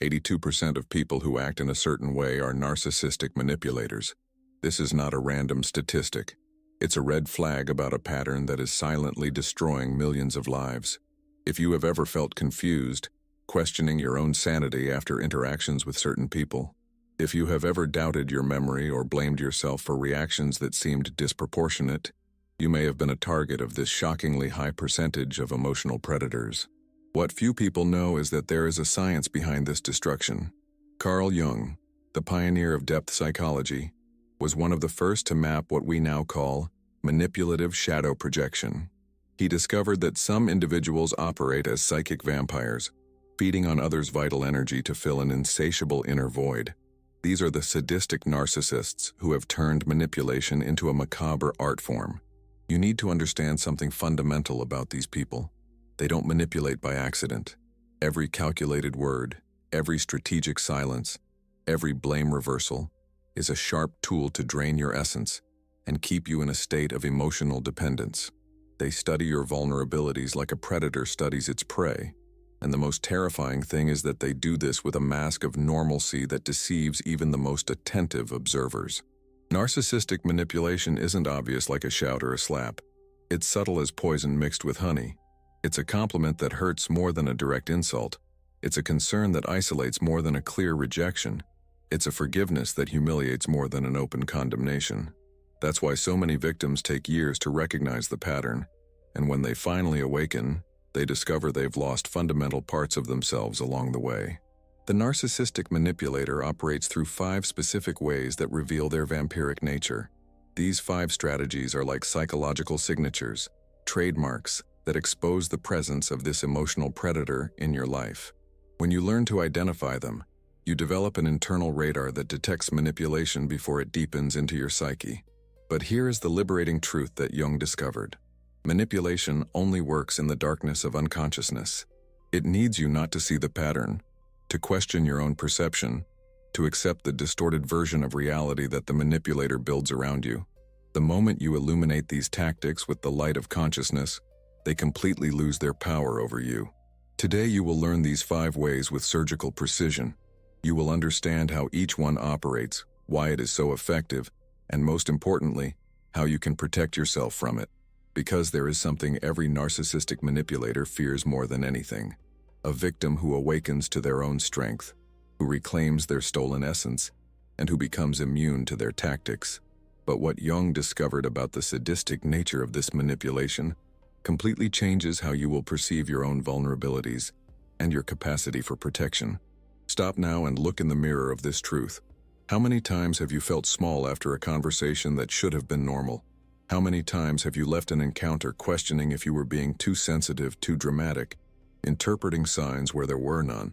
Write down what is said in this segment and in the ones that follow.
82% of people who act in a certain way are narcissistic manipulators. This is not a random statistic. It's a red flag about a pattern that is silently destroying millions of lives. If you have ever felt confused, questioning your own sanity after interactions with certain people, if you have ever doubted your memory or blamed yourself for reactions that seemed disproportionate, you may have been a target of this shockingly high percentage of emotional predators. What few people know is that there is a science behind this destruction. Carl Jung, the pioneer of depth psychology, was one of the first to map what we now call manipulative shadow projection. He discovered that some individuals operate as psychic vampires, feeding on others' vital energy to fill an insatiable inner void. These are the sadistic narcissists who have turned manipulation into a macabre art form. You need to understand something fundamental about these people. They don't manipulate by accident. Every calculated word, every strategic silence, every blame reversal is a sharp tool to drain your essence and keep you in a state of emotional dependence. They study your vulnerabilities like a predator studies its prey. And the most terrifying thing is that they do this with a mask of normalcy that deceives even the most attentive observers. Narcissistic manipulation isn't obvious like a shout or a slap. It's subtle as poison mixed with honey. It's a compliment that hurts more than a direct insult. It's a concern that isolates more than a clear rejection. It's a forgiveness that humiliates more than an open condemnation. That's why so many victims take years to recognize the pattern, and when they finally awaken, they discover they've lost fundamental parts of themselves along the way. The narcissistic manipulator operates through 5 specific ways that reveal their vampiric nature. These 5 strategies are like psychological signatures, trademarks that expose the presence of this emotional predator in your life. When you learn to identify them, you develop an internal radar that detects manipulation before it deepens into your psyche. But here is the liberating truth that Jung discovered. Manipulation only works in the darkness of unconsciousness. It needs you not to see the pattern, to question your own perception, to accept the distorted version of reality that the manipulator builds around you. The moment you illuminate these tactics with the light of consciousness, they completely lose their power over you. Today you will learn these 5 ways with surgical precision. You will understand how each one operates, why it is so effective, and most importantly, how you can protect yourself from it. Because there is something every narcissistic manipulator fears more than anything. A victim who awakens to their own strength, who reclaims their stolen essence, and who becomes immune to their tactics. But what Jung discovered about the sadistic nature of this manipulation completely changes how you will perceive your own vulnerabilities and your capacity for protection. Stop now and look in the mirror of this truth. How many times have you felt small after a conversation that should have been normal? How many times have you left an encounter questioning if you were being too sensitive, too dramatic, interpreting signs where there were none?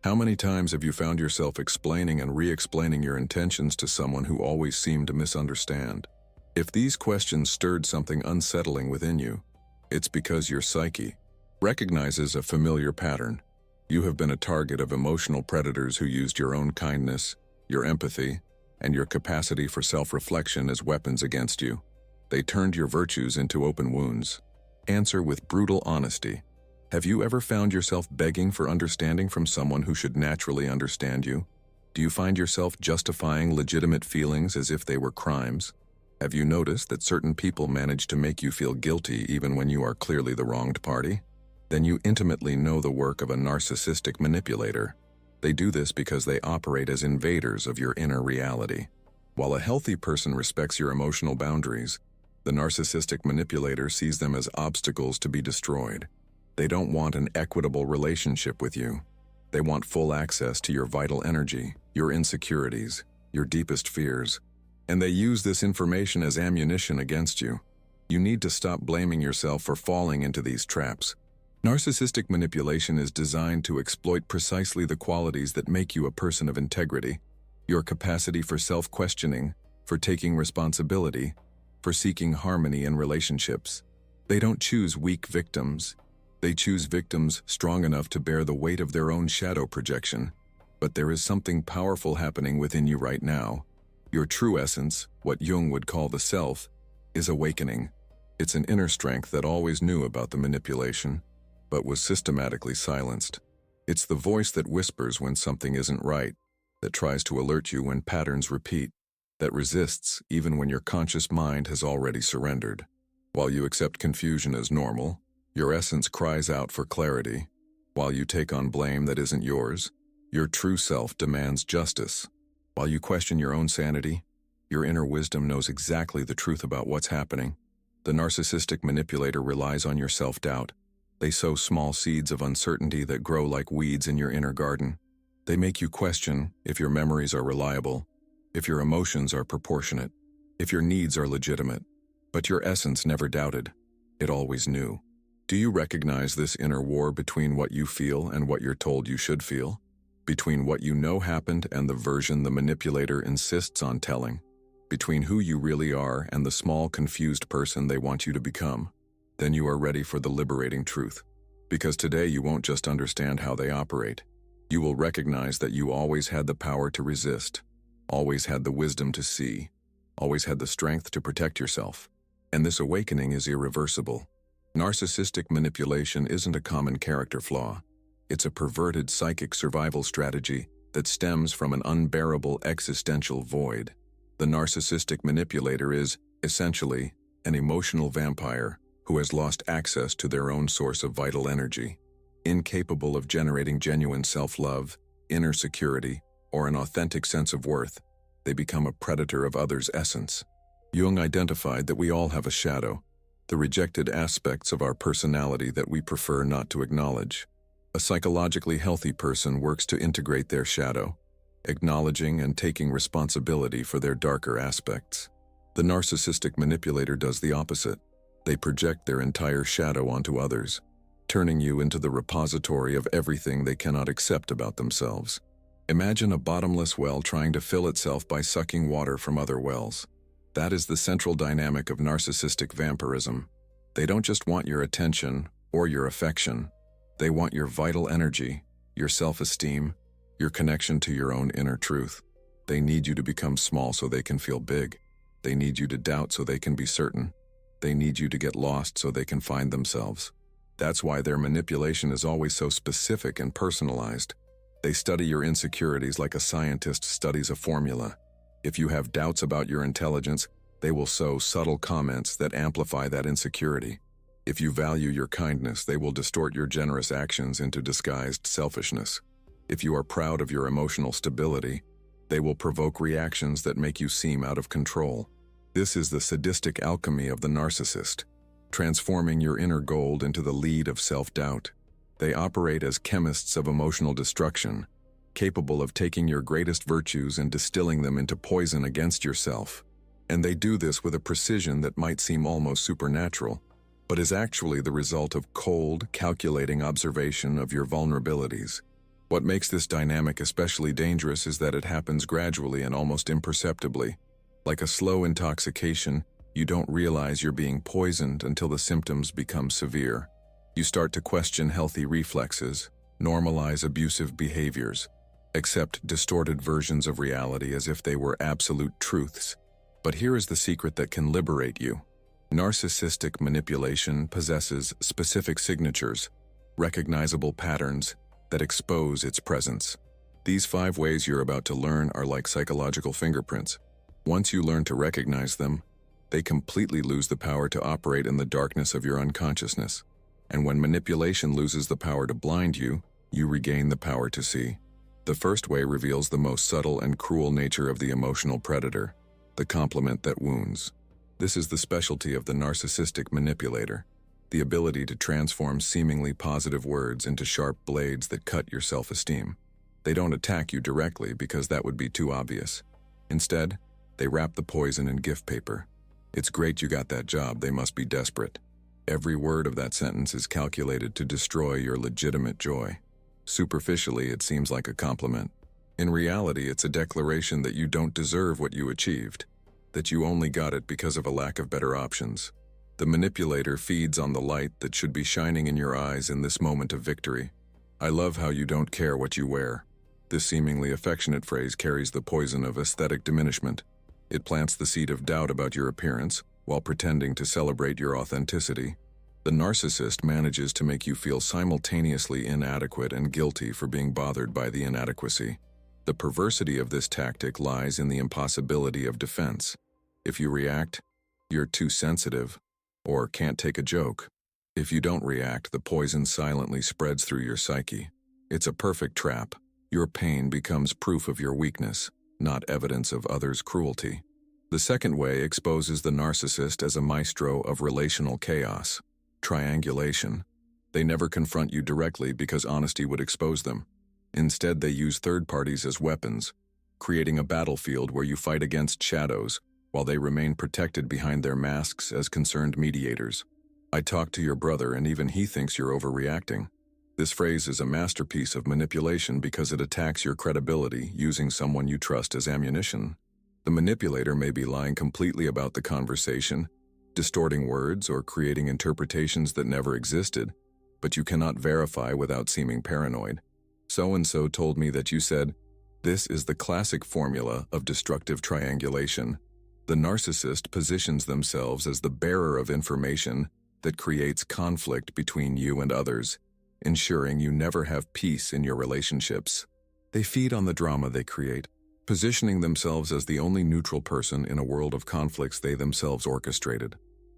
How many times have you found yourself explaining and re-explaining your intentions to someone who always seemed to misunderstand? If these questions stirred something unsettling within you, it's because your psyche recognizes a familiar pattern. You have been a target of emotional predators who used your own kindness, your empathy, and your capacity for self-reflection as weapons against you. They turned your virtues into open wounds. Answer with brutal honesty. Have you ever found yourself begging for understanding from someone who should naturally understand you? Do you find yourself justifying legitimate feelings as if they were crimes? Have you noticed that certain people manage to make you feel guilty even when you are clearly the wronged party? Then you intimately know the work of a narcissistic manipulator. They do this because they operate as invaders of your inner reality. While a healthy person respects your emotional boundaries, the narcissistic manipulator sees them as obstacles to be destroyed. They don't want an equitable relationship with you. They want full access to your vital energy, your insecurities, your deepest fears. And they use this information as ammunition against you. You need to stop blaming yourself for falling into these traps. Narcissistic manipulation is designed to exploit precisely the qualities that make you a person of integrity. Your capacity for self-questioning, for taking responsibility, for seeking harmony in relationships. They don't choose weak victims. They choose victims strong enough to bear the weight of their own shadow projection. But there is something powerful happening within you right now. Your true essence, what Jung would call the self, is awakening. It's an inner strength that always knew about the manipulation, but was systematically silenced. It's the voice that whispers when something isn't right, that tries to alert you when patterns repeat, that resists even when your conscious mind has already surrendered. While you accept confusion as normal, your essence cries out for clarity. While you take on blame that isn't yours, your true self demands justice. While you question your own sanity, your inner wisdom knows exactly the truth about what's happening. The narcissistic manipulator relies on your self-doubt. They sow small seeds of uncertainty that grow like weeds in your inner garden. They make you question if your memories are reliable, if your emotions are proportionate, if your needs are legitimate. But your essence never doubted. It always knew. Do you recognize this inner war between what you feel and what you're told you should feel? Between what you know happened and the version the manipulator insists on telling? Between who you really are and the small, confused person they want you to become? Then you are ready for the liberating truth. Because today you won't just understand how they operate. You will recognize that you always had the power to resist, always had the wisdom to see, always had the strength to protect yourself. And this awakening is irreversible. Narcissistic manipulation isn't a common character flaw. It's a perverted psychic survival strategy that stems from an unbearable existential void. The narcissistic manipulator is, essentially, an emotional vampire who has lost access to their own source of vital energy. Incapable of generating genuine self-love, inner security, or an authentic sense of worth, they become a predator of others' essence. Jung identified that we all have a shadow, the rejected aspects of our personality that we prefer not to acknowledge. A psychologically healthy person works to integrate their shadow, acknowledging and taking responsibility for their darker aspects. The narcissistic manipulator does the opposite. They project their entire shadow onto others, turning you into the repository of everything they cannot accept about themselves. Imagine a bottomless well trying to fill itself by sucking water from other wells. That is the central dynamic of narcissistic vampirism. They don't just want your attention or your affection. They want your vital energy, your self-esteem, your connection to your own inner truth. They need you to become small so they can feel big. They need you to doubt so they can be certain. They need you to get lost so they can find themselves. That's why their manipulation is always so specific and personalized. They study your insecurities like a scientist studies a formula. If you have doubts about your intelligence, they will sow subtle comments that amplify that insecurity. If you value your kindness, they will distort your generous actions into disguised selfishness. If you are proud of your emotional stability, they will provoke reactions that make you seem out of control. This is the sadistic alchemy of the narcissist, transforming your inner gold into the lead of self-doubt. They operate as chemists of emotional destruction, capable of taking your greatest virtues and distilling them into poison against yourself. And they do this with a precision that might seem almost supernatural, but is actually the result of cold, calculating observation of your vulnerabilities. What makes this dynamic especially dangerous is that it happens gradually and almost imperceptibly. Like a slow intoxication, you don't realize you're being poisoned until the symptoms become severe. You start to question healthy reflexes, normalize abusive behaviors, accept distorted versions of reality as if they were absolute truths. But here is the secret that can liberate you. Narcissistic manipulation possesses specific signatures, recognizable patterns that expose its presence. These 5 ways you're about to learn are like psychological fingerprints. Once you learn to recognize them, they completely lose the power to operate in the darkness of your unconsciousness. And when manipulation loses the power to blind you, you regain the power to see. The first way reveals the most subtle and cruel nature of the emotional predator, the compliment that wounds. This is the specialty of the narcissistic manipulator, the ability to transform seemingly positive words into sharp blades that cut your self-esteem. They don't attack you directly because that would be too obvious. Instead, they wrap the poison in gift paper. It's great you got that job, they must be desperate. Every word of that sentence is calculated to destroy your legitimate joy. Superficially, it seems like a compliment. In reality, it's a declaration that you don't deserve what you achieved, that you only got it because of a lack of better options. The manipulator feeds on the light that should be shining in your eyes in this moment of victory. I love how you don't care what you wear. This seemingly affectionate phrase carries the poison of aesthetic diminishment. It plants the seed of doubt about your appearance while pretending to celebrate your authenticity. The narcissist manages to make you feel simultaneously inadequate and guilty for being bothered by the inadequacy. The perversity of this tactic lies in the impossibility of defense. If you react, you're too sensitive or can't take a joke. If you don't react, the poison silently spreads through your psyche. It's a perfect trap. Your pain becomes proof of your weakness, not evidence of others' cruelty. The second way exposes the narcissist as a maestro of relational chaos. Triangulation. They never confront you directly because honesty would expose them. Instead, they use third parties as weapons, creating a battlefield where you fight against shadows while they remain protected behind their masks as concerned mediators. I talked to your brother and even he thinks you're overreacting. This phrase is a masterpiece of manipulation because it attacks your credibility using someone you trust as ammunition. The manipulator may be lying completely about the conversation, distorting words or creating interpretations that never existed, but you cannot verify without seeming paranoid. So-and-so told me that you said, this is the classic formula of destructive triangulation. The narcissist positions themselves as the bearer of information that creates conflict between you and others, ensuring you never have peace in your relationships. They feed on the drama they create, positioning themselves as the only neutral person in a world of conflicts they themselves orchestrated.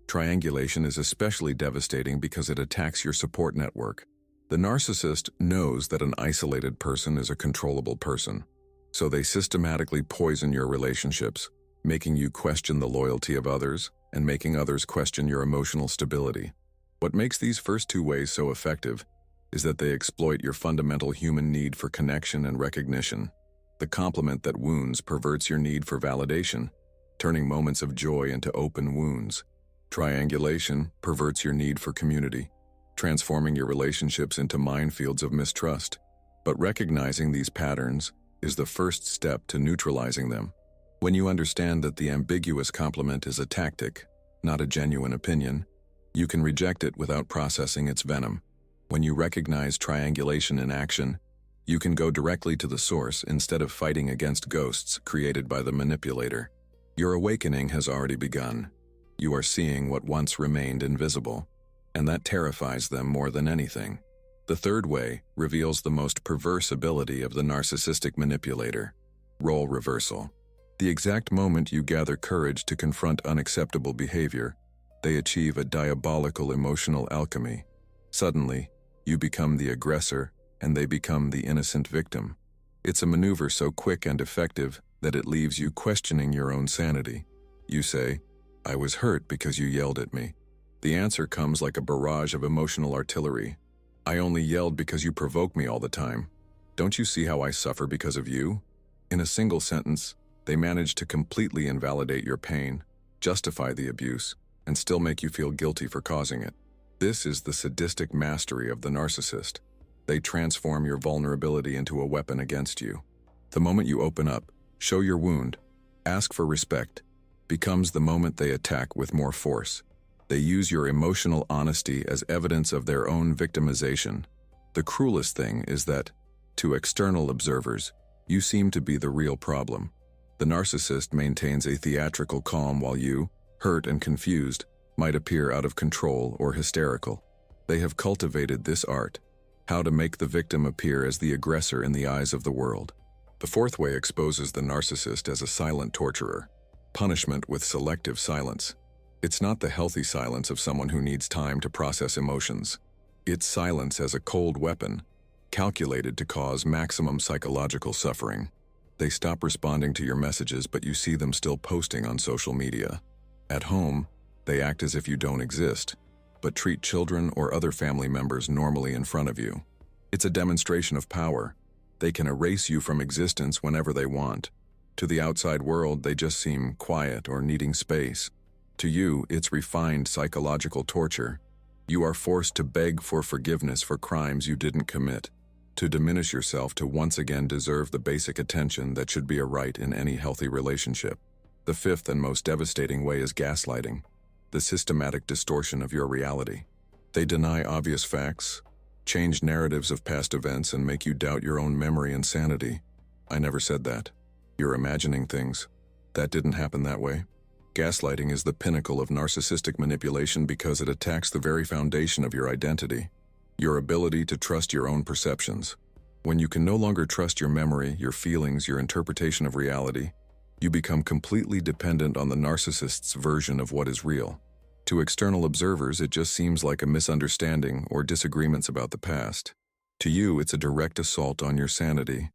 Triangulation is especially devastating because it attacks your support network. The narcissist knows that an isolated person is a controllable person, so they systematically poison your relationships, making you question the loyalty of others and making others question your emotional stability. What makes these first two ways so effective is that they exploit your fundamental human need for connection and recognition. The compliment that wounds perverts your need for validation, turning moments of joy into open wounds. Triangulation perverts your need for community, transforming your relationships into minefields of mistrust. But recognizing these patterns is the first step to neutralizing them. When you understand that the ambiguous compliment is a tactic, not a genuine opinion, you can reject it without processing its venom. When you recognize triangulation in action, you can go directly to the source instead of fighting against ghosts created by the manipulator. Your awakening has already begun. You are seeing what once remained invisible, and that terrifies them more than anything. The third way reveals the most perverse ability of the narcissistic manipulator: role reversal. The exact moment you gather courage to confront unacceptable behavior, they achieve a diabolical emotional alchemy. Suddenly, you become the aggressor and they become the innocent victim. It's a maneuver so quick and effective that it leaves you questioning your own sanity. You say, "I was hurt because you yelled at me." The answer comes like a barrage of emotional artillery. "I only yelled because you provoke me all the time. Don't you see how I suffer because of you?" In a single sentence, they manage to completely invalidate your pain, justify the abuse, and still make you feel guilty for causing it. This is the sadistic mastery of the narcissist. They transform your vulnerability into a weapon against you. The moment you open up, show your wound, ask for respect, becomes the moment they attack with more force. They use your emotional honesty as evidence of their own victimization. The cruelest thing is that, to external observers, you seem to be the real problem. The narcissist maintains a theatrical calm while you, hurt and confused, might appear out of control or hysterical. They have cultivated this art, how to make the victim appear as the aggressor in the eyes of the world. The fourth way exposes the narcissist as a silent torturer. Punishment with selective silence. It's not the healthy silence of someone who needs time to process emotions. It's silence as a cold weapon, calculated to cause maximum psychological suffering. They stop responding to your messages, but you see them still posting on social media. At home, they act as if you don't exist, but treat children or other family members normally in front of you. It's a demonstration of power. They can erase you from existence whenever they want. To the outside world, they just seem quiet or needing space. To you, it's refined psychological torture. You are forced to beg for forgiveness for crimes you didn't commit, to diminish yourself to once again deserve the basic attention that should be a right in any healthy relationship. The fifth and most devastating way is gaslighting, the systematic distortion of your reality. They deny obvious facts, change narratives of past events, and make you doubt your own memory and sanity. "I never said that. You're imagining things. That didn't happen that way." Gaslighting is the pinnacle of narcissistic manipulation because it attacks the very foundation of your identity, your ability to trust your own perceptions. When you can no longer trust your memory, your feelings, your interpretation of reality, you become completely dependent on the narcissist's version of what is real. To external observers, it just seems like a misunderstanding or disagreements about the past. To you, it's a direct assault on your sanity.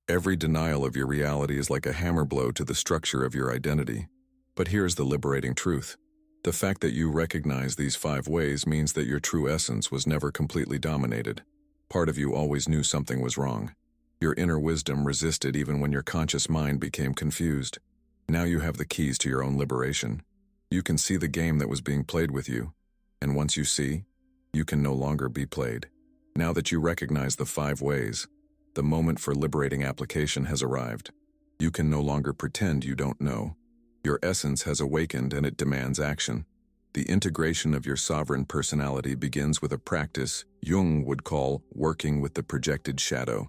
Every denial of your reality is like a hammer blow to the structure of your identity. But here's the liberating truth. The fact that you recognize these 5 ways means that your true essence was never completely dominated. Part of you always knew something was wrong. Your inner wisdom resisted even when your conscious mind became confused. Now you have the keys to your own liberation. You can see the game that was being played with you. And once you see, you can no longer be played. Now that you recognize the 5 ways, the moment for liberating application has arrived. You can no longer pretend you don't know. Your essence has awakened and it demands action. The integration of your sovereign personality begins with a practice Jung would call working with the projected shadow.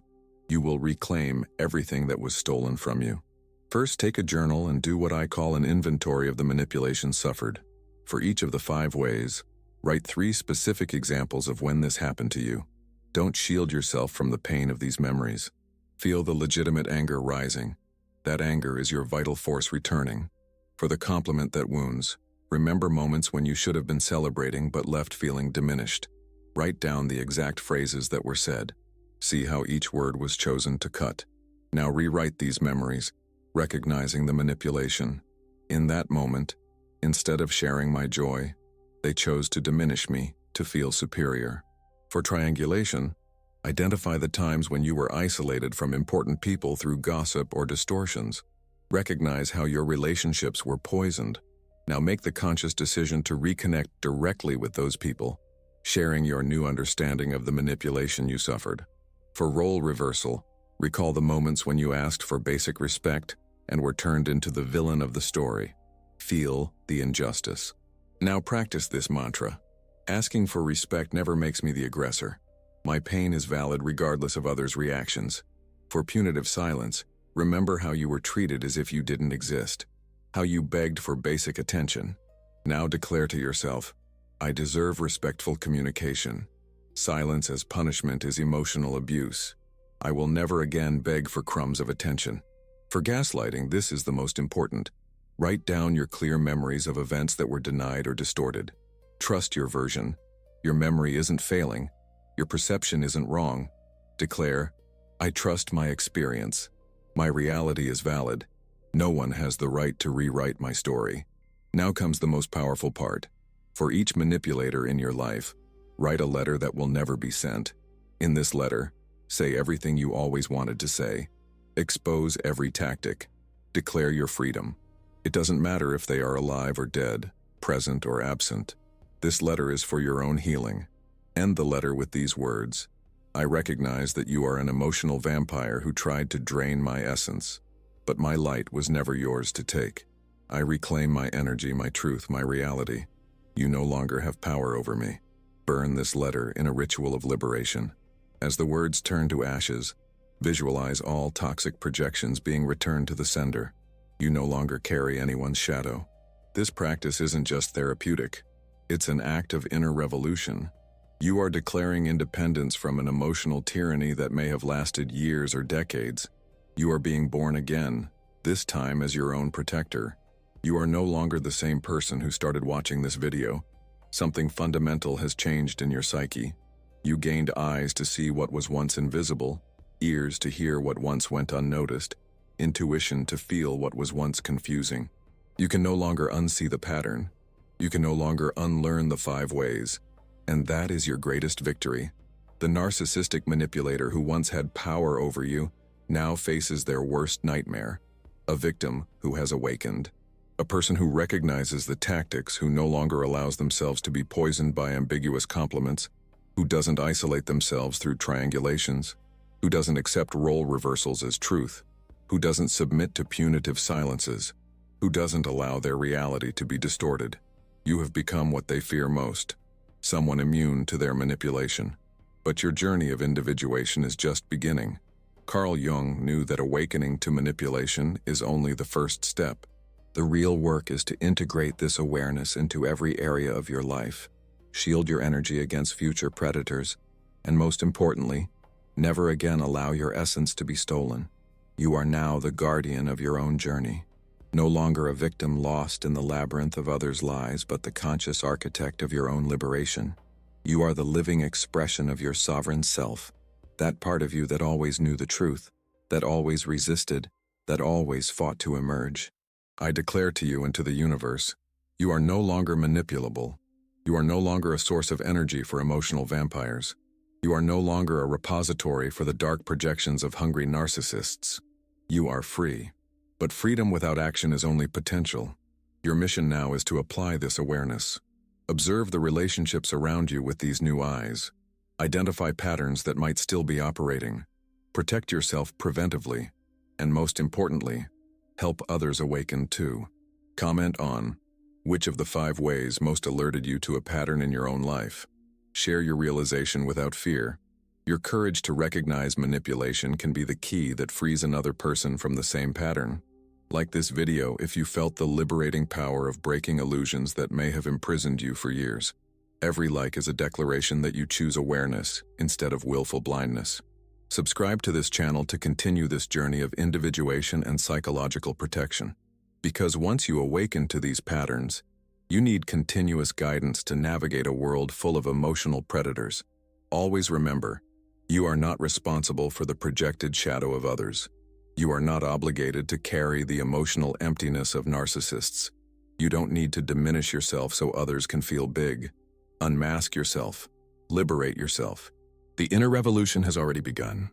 You will reclaim everything that was stolen from you. First, take a journal and do what I call an inventory of the manipulation suffered. For each of the 5 ways, write 3 specific examples of when this happened to you. Don't shield yourself from the pain of these memories. Feel the legitimate anger rising. That anger is your vital force returning. For the compliment that wounds, remember moments when you should have been celebrating but left feeling diminished. Write down the exact phrases that were said. See how each word was chosen to cut. Now rewrite these memories, recognizing the manipulation. In that moment, instead of sharing my joy, they chose to diminish me, to feel superior. For triangulation, identify the times when you were isolated from important people through gossip or distortions. Recognize how your relationships were poisoned. Now make the conscious decision to reconnect directly with those people, sharing your new understanding of the manipulation you suffered. For role reversal, recall the moments when you asked for basic respect and were turned into the villain of the story. Feel the injustice. Now practice this mantra. Asking for respect never makes me the aggressor. My pain is valid regardless of others' reactions. For punitive silence, remember how you were treated as if you didn't exist, how you begged for basic attention. Now declare to yourself, I deserve respectful communication. Silence as punishment is emotional abuse. I will never again beg for crumbs of attention. For gaslighting, this is the most important. Write down your clear memories of events that were denied or distorted. Trust your version. Your memory isn't failing. Your perception isn't wrong. Declare, I trust my experience. My reality is valid. No one has the right to rewrite my story. Now comes the most powerful part. For each manipulator in your life, write a letter that will never be sent. In this letter, say everything you always wanted to say. Expose every tactic. Declare your freedom. It doesn't matter if they are alive or dead, present or absent. This letter is for your own healing. End the letter with these words. I recognize that you are an emotional vampire who tried to drain my essence, but my light was never yours to take. I reclaim my energy, my truth, my reality. You no longer have power over me. Burn this letter in a ritual of liberation. As the words turn to ashes, visualize all toxic projections being returned to the sender. You no longer carry anyone's shadow. This practice isn't just therapeutic. It's an act of inner revolution. You are declaring independence from an emotional tyranny that may have lasted years or decades. You are being born again, this time as your own protector. You are no longer the same person who started watching this video. Something fundamental has changed in your psyche. You gained eyes to see what was once invisible, ears to hear what once went unnoticed, intuition to feel what was once confusing. You can no longer unsee the pattern. You can no longer unlearn the 5 ways. And that is your greatest victory. The narcissistic manipulator who once had power over you now faces their worst nightmare. A victim who has awakened. A person who recognizes the tactics, who no longer allows themselves to be poisoned by ambiguous compliments, who doesn't isolate themselves through triangulations, who doesn't accept role reversals as truth, who doesn't submit to punitive silences, who doesn't allow their reality to be distorted. You have become what they fear most. Someone immune to their manipulation. But your journey of individuation is just beginning. Carl Jung knew that awakening to manipulation is only the first step. The real work is to integrate this awareness into every area of your life, shield your energy against future predators, and most importantly, never again allow your essence to be stolen. You are now the guardian of your own journey, no longer a victim lost in the labyrinth of others' lies, but the conscious architect of your own liberation. You are the living expression of your sovereign self, that part of you that always knew the truth, that always resisted, that always fought to emerge. I declare to you and to the universe, you are no longer manipulable. You are no longer a source of energy for emotional vampires. You are no longer a repository for the dark projections of hungry narcissists. You are free. But freedom without action is only potential. Your mission now is to apply this awareness. Observe the relationships around you with these new eyes. Identify patterns that might still be operating. Protect yourself preventively. And most importantly, help others awaken too. Comment on which of the 5 ways most alerted you to a pattern in your own life. Share your realization without fear. Your courage to recognize manipulation can be the key that frees another person from the same pattern. Like this video if you felt the liberating power of breaking illusions that may have imprisoned you for years. Every like is a declaration that you choose awareness instead of willful blindness. Subscribe to this channel to continue this journey of individuation and psychological protection. Because once you awaken to these patterns, you need continuous guidance to navigate a world full of emotional predators. Always remember, you are not responsible for the projected shadow of others. You are not obligated to carry the emotional emptiness of narcissists. You don't need to diminish yourself so others can feel big. Unmask yourself. Liberate yourself. The inner revolution has already begun.